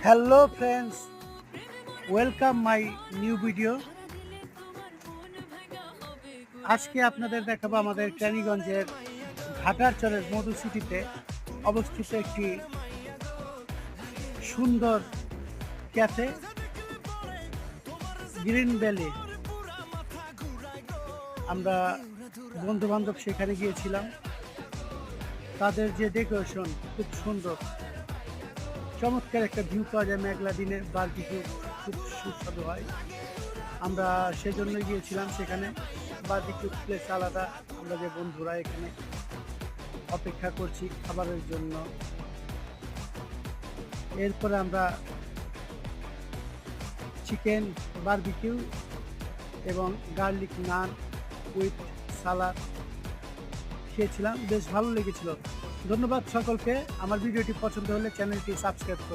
Hello friends, welcome my new video. আজকে আপনাদের দেখাবো আমাদের কেরানীগঞ্জের ঘাটারচরের মধু সিটিতে অবস্থিত একটি সুন্দর ক্যাফে, গ্রিন ভ্যালি। আমরা বন্ধু বান্ধব সেখানে গিয়েছিলাম। তাদের যে ডেকোরেশন খুব সুন্দর, চমৎকার একটা ভিউ পাওয়া যায়। মেঘলা দিনে বারবিকিউ খুব সুস্বাদু হয়। আমরা সেজন্য গিয়েছিলাম সেখানে। বারবিকিউ প্লেস আলাদা। আমরা যে বন্ধুরা এখানে অপেক্ষা করছি খাবারের জন্য। এরপরে আমরা চিকেন বারবিকিউ এবং গার্লিক নান উইথ সালাদ খেয়েছিলাম, বেশ ভালো লেগেছিল। ধন্যবাদ সকলকে। আমার ভিডিওটি পছন্দ হলে চ্যানেলটি সাবস্ক্রাইব করুন।